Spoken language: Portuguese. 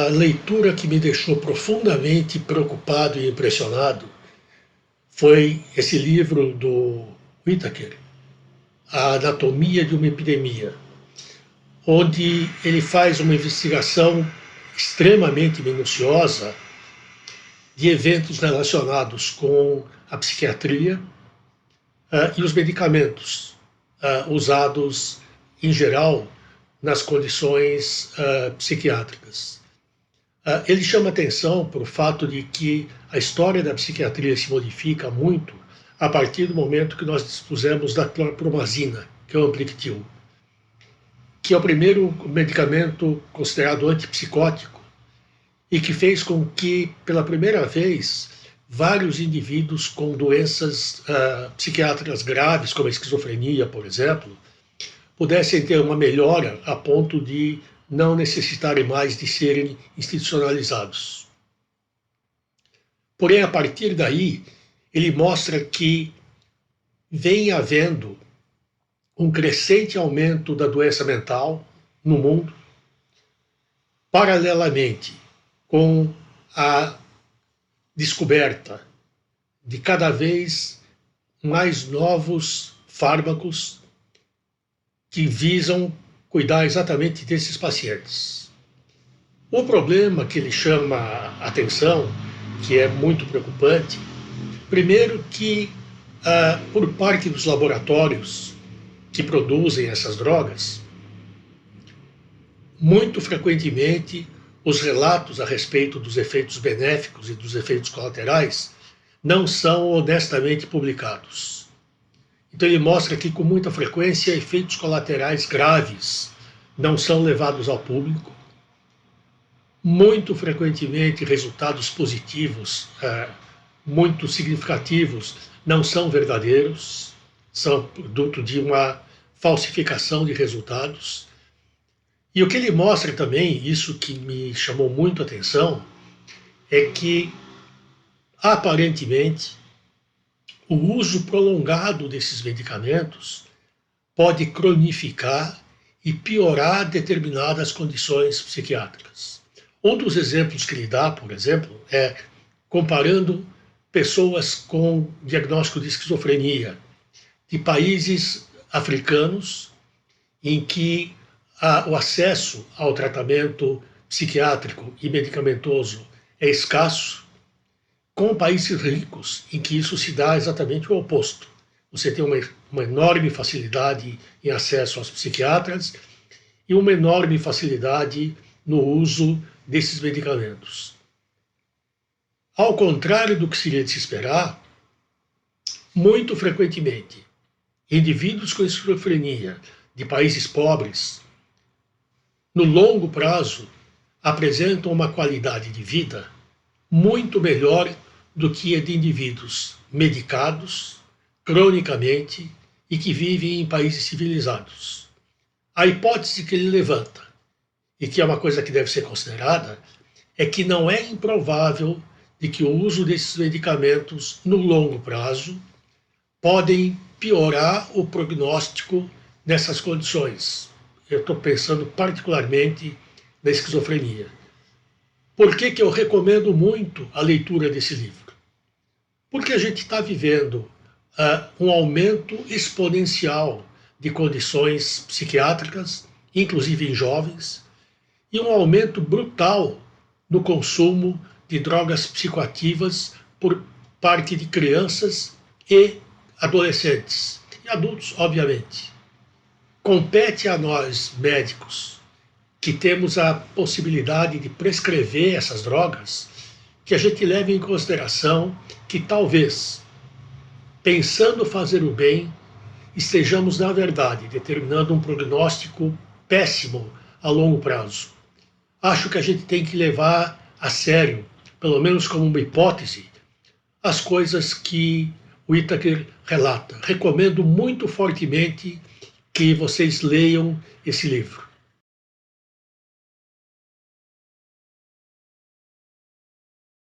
A leitura que me deixou profundamente preocupado e impressionado foi esse livro do Whittaker, A Anatomia de uma Epidemia, onde ele faz uma investigação extremamente minuciosa de eventos relacionados com a psiquiatria e os medicamentos usados, em geral, nas condições psiquiátricas. Ele chama atenção para o fato de que a história da psiquiatria se modifica muito a partir do momento que nós dispusemos da clorpromazina, que é o Amplictil, que é o primeiro medicamento considerado antipsicótico e que fez com que, pela primeira vez, vários indivíduos com doenças psiquiátricas graves, como a esquizofrenia, por exemplo, pudessem ter uma melhora a ponto de não necessitarem mais de serem institucionalizados. Porém, a partir daí, ele mostra que vem havendo um crescente aumento da doença mental no mundo, paralelamente com a descoberta de cada vez mais novos fármacos que visam cuidar exatamente desses pacientes. O problema que ele chama a atenção, que é muito preocupante, primeiro que, por parte dos laboratórios que produzem essas drogas, muito frequentemente os relatos a respeito dos efeitos benéficos e dos efeitos colaterais não são honestamente publicados. Então ele mostra que, com muita frequência, efeitos colaterais graves não são levados ao público. Muito frequentemente, resultados positivos, muito significativos, não são verdadeiros, são produto de uma falsificação de resultados. E o que ele mostra também, isso que me chamou muito a atenção, é que, aparentemente, o uso prolongado desses medicamentos pode cronificar e piorar determinadas condições psiquiátricas. Um dos exemplos que ele dá, por exemplo, é comparando pessoas com diagnóstico de esquizofrenia de países africanos em que o acesso ao tratamento psiquiátrico e medicamentoso é escasso, com países ricos, em que isso se dá exatamente o oposto. Você tem uma enorme facilidade em acesso aos psiquiatras e uma enorme facilidade no uso desses medicamentos. Ao contrário do que seria de se esperar, muito frequentemente, indivíduos com esquizofrenia de países pobres, no longo prazo, apresentam uma qualidade de vida muito melhor do que a de indivíduos medicados, cronicamente, e que vivem em países civilizados. A hipótese que ele levanta, e que é uma coisa que deve ser considerada, é que não é improvável de que o uso desses medicamentos, no longo prazo, podem piorar o prognóstico nessas condições. Eu estou pensando particularmente na esquizofrenia. Por que eu recomendo muito a leitura desse livro? Porque a gente está vivendo um aumento exponencial de condições psiquiátricas, inclusive em jovens, e um aumento brutal no consumo de drogas psicoativas por parte de crianças e adolescentes, e adultos, obviamente. Compete a nós, médicos, que temos a possibilidade de prescrever essas drogas, que a gente leve em consideração que talvez, pensando fazer o bem, estejamos, na verdade, determinando um prognóstico péssimo a longo prazo. Acho que a gente tem que levar a sério, pelo menos como uma hipótese, as coisas que o Whittaker relata. Recomendo muito fortemente que vocês leiam esse livro.